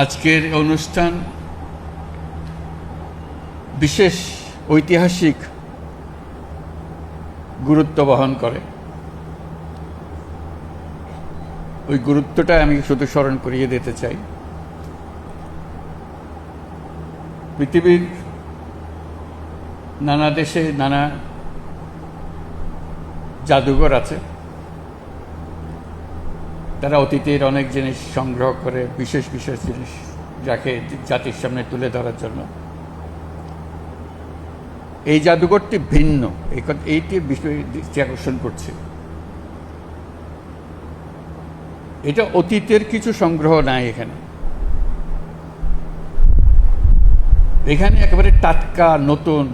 আজকের অনুষ্ঠান বিশেষ ঐতিহাসিক গুরুত্ব বহন করে। ওই গুরুত্বটা আমি শুধু স্মরণ করিয়ে দিতে চাই। পৃথিবীর নানা দেশে নানা জাদুঘর আছে, তারা অতীতের অনেক জিনিস সংগ্রহ করে, বিশেষ বিশেষ জিনিস যাকে জাতির সামনে তুলে ধরার জন্য। এই জাদুঘরটি ভিন্ন, এইটি বিষয় আকর্ষণ করছে। এটা অতীতের কিছু সংগ্রহ নাই এখানে, এখানে একেবারে টাটকা নতুন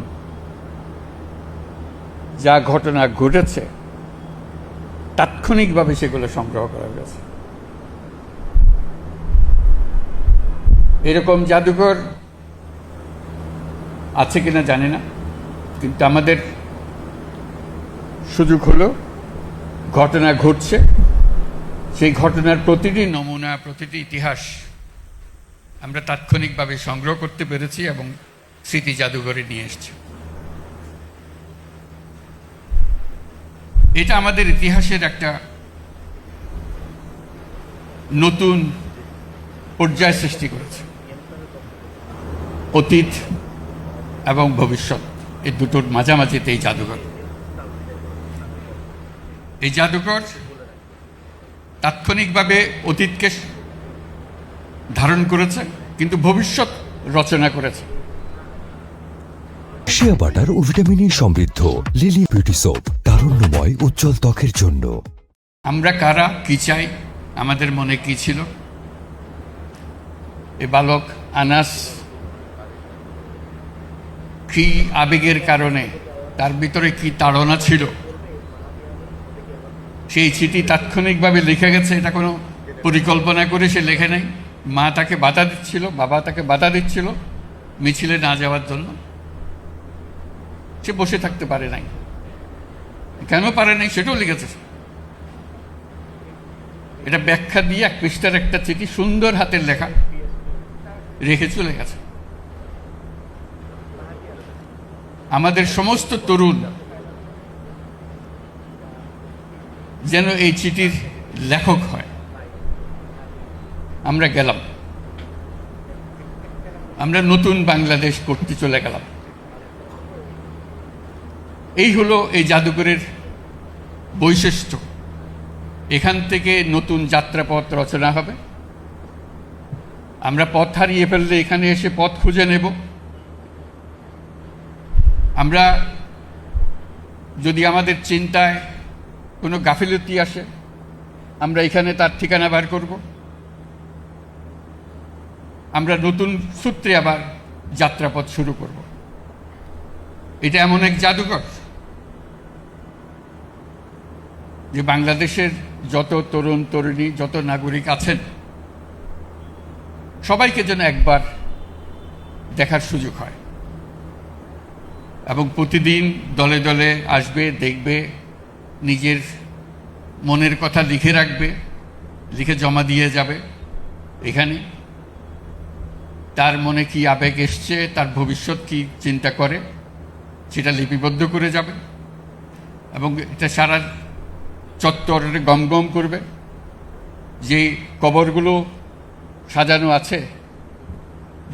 যা ঘটনা ঘটেছে তাৎক্ষণিকভাবে সেগুলো সংগ্রহ করা হয়েছে। এরকম জাদুঘর আছে কিনা জানি না, কিন্তু আমাদের সুযোগ হলো ঘটনা ঘটছে, সেই ঘটনার প্রতিটি নমুনা, প্রতিটি ইতিহাস আমরা তাৎক্ষণিকভাবে সংগ্রহ করতে পেরেছি এবং স্মৃতি জাদুঘরে নিয়ে এসেছি। এটা আমাদের ইতিহাসের একটা নতুন পর্যায় সৃষ্টি করেছে। অতীত এবং ভবিষ্যৎ এই দুটোর মাঝামাঝিতে এই জাদুঘর। এই জাদুঘর তাৎক্ষণিকভাবে অতীতকে ধারণ করেছে, কিন্তু ভবিষ্যৎ রচনা করেছে। শিয়া বাটার ও ভিটামিন সমৃদ্ধ লিলি বিউটি সোপ, তারুণ্যময় উজ্জ্বল ত্বকের জন্য। আমরা কারা, কি চাই, আমাদের মনে কি ছিল? এ বালক আনাস কি আবেগের কারণে, তার ভিতরে কি তাড়না ছিল, সেই চিঠি তাৎক্ষণিকভাবে লিখে গেছে। এটা কোনো পরিকল্পনা করে সে লেখে নাই। মা তাকে বাধা দিচ্ছিল, বাবা তাকে বাধা দিচ্ছিল মিছিলে না যাওয়ার জন্য। সে বসে থাকতে পারে নাই। কেন পারে নাই সেটাও লিখেছে। এটা ব্যাখ্যা দিয়ে এক পৃষ্ঠার একটা চিঠি, সুন্দর হাতের লেখা, রেখে চলে গেছে। আমাদের সমস্ত তরুণ যেন এই চিঠির লেখক হয়। আমরা গেলাম, আমরা নতুন বাংলাদেশ করতে চলে গেলাম। এই হলো এই জাদুঘরের বৈশিষ্ট্য। এখান থেকে নতুন যাত্রাপথ রচনা হবে। আমরা পথ হারিয়ে ফেললে এখানে এসে পথ খুঁজে নেব। আমরা যদি আমাদের চিন্তায় কোনো গাফিলতি আসে, আমরা এখানে তার ঠিকানা বার করব। আমরা নতুন সূত্রে আবার যাত্রাপথ শুরু করব। এটা এমন এক জাদুঘর যে বাংলাদেশের যত তরুণ তরুণী, যত নাগরিক আছেন, সবাইকে যেন একবার দেখার সুযোগ হয় এবং প্রতিদিন দলে দলে আসবে, দেখবে, নিজের মনের কথা লিখে রাখবে, লিখে জমা দিয়ে যাবে। এখানে তার মনে কি আবেগ এসছে, তার ভবিষ্যৎ কি চিন্তা করে, সেটা লিপিবদ্ধ করে যাবে এবং এটা সারা চত্বরে গমগম করবে। যে কবরগুলো সাজানো আছে,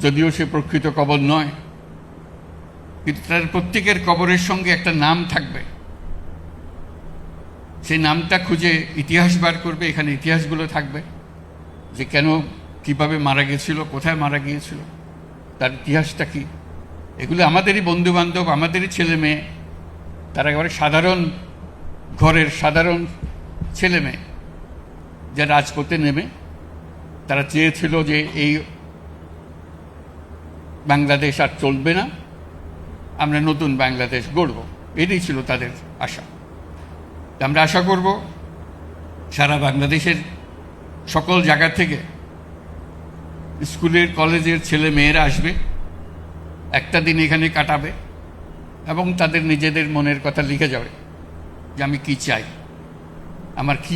যদিও সে প্রকৃত কবর নয়, কিন্তু তার প্রত্যেকের কবরের সঙ্গে একটা নাম থাকবে। সেই নামটা খুঁজে ইতিহাস বার করবে। এখানে ইতিহাসগুলো থাকবে যে কেন, কিভাবে মারা গিয়েছিল, কোথায় মারা গিয়েছিল, তার ইতিহাসটা কি। এগুলো আমাদেরই বন্ধু বান্ধব, আমাদেরই ছেলে মেয়ে, তারা একেবারে সাধারণ ঘরের সাধারণ ছেলে মেয়ে, যা রাজপথে নেমে তারা চেয়েছিল যে এই বাংলাদেশ আর চলবে না, আমরা নতুন বাংলাদেশ গড়ব। এটাই ছিল তাদের আশা। আমরা আশা করব সারা বাংলাদেশের সকল জায়গা থেকে স্কুলের কলেজের ছেলে মেয়েরা আসবে, একটা দিন এখানে কাটাবে এবং তাদের নিজেদের মনের কথা লিখে যাবে যে আমি কি চাই, আমার কি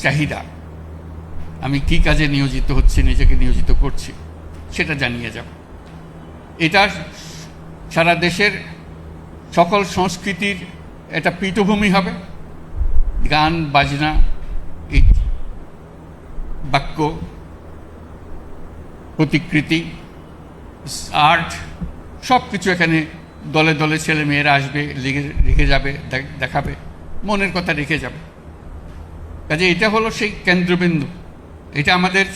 চাহিদা, আমি কি কাজে নিয়োজিত হচ্ছি, নিজেকে নিয়োজিত করছি, সেটা জানিয়ে যাব। এটা সারা দেশের সকল সংস্কৃতির একটা পীঠভূমি হবে। গান বাজনা, এই বাক্য, প্রতিকৃতি, আর্ট, সব কিছু এখানে দলে দলে ছেলে মেয়েরা আসবে, রেখে যাবে, দেখাবে, মনের কথা রেখে যাবে। কাজে এটা হলো সেই কেন্দ্রবিন্দু। এটা আমাদের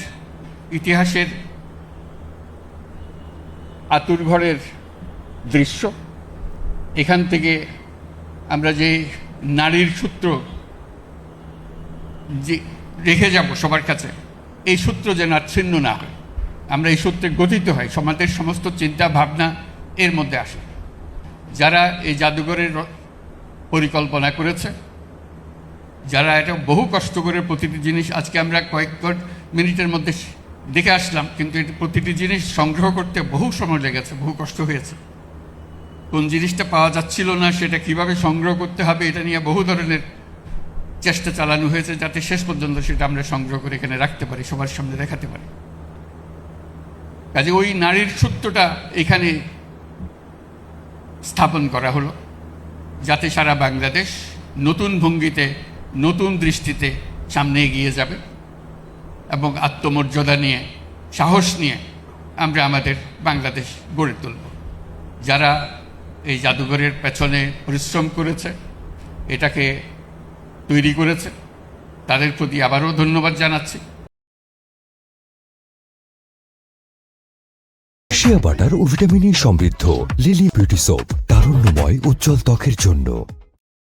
ইতিহাসের আতুরঘরের দৃশ্য। এখান থেকে আমরা যে নারীর সূত্র যে রেখে যাব সবার কাছে, এই সূত্র যেন আর ছিন্ন না হয়, আমরা এই সূত্রে গঠিত হয়, সমাজের সমস্ত চিন্তা ভাবনা এর মধ্যে আসে। যারা এই জাদুঘরের পরিকল্পনা করেছে, যারা এটা বহু কষ্ট করে প্রতিটি জিনিস, আজকে আমরা কয়েক মিনিটের মধ্যে দেখে আসলাম, কিন্তু এটা প্রতিটি জিনিস সংগ্রহ করতে বহু সময় লেগেছে, বহু কষ্ট হয়েছে। কোন জিনিসটা পাওয়া যাচ্ছিল না, সেটা কিভাবে সংগ্রহ করতে হবে, এটা নিয়ে বহু ধরনের চেষ্টা চালানো হয়েছে, যাতে শেষ পর্যন্ত সেটা আমরা সংগ্রহ করে এখানে রাখতে পারি, সবার সামনে দেখাতে পারি। কাজে ওই নারীর সূত্রটা এখানে স্থাপন করা হলো, যাতে সারা বাংলাদেশ নতুন ভঙ্গিতে, নতুন দৃষ্টিতে সামনে এগিয়ে যাবে এবং আত্মমর্যাদা নিয়ে, সাহস নিয়ে আমরা আমাদের বাংলাদেশ গড়ে তুলব। যারা এই জাদুঘরের পেছনে পরিশ্রম করেছে, এটাকে তৈরি করেছে, তাদের প্রতি আবারও ধন্যবাদ জানাচ্ছি। শিয়া বাটার ও ভিটামিন ই সমৃদ্ধ লিলি বিউটি সোপ, তারুণ্যময় উজ্জ্বল ত্বকের জন্য।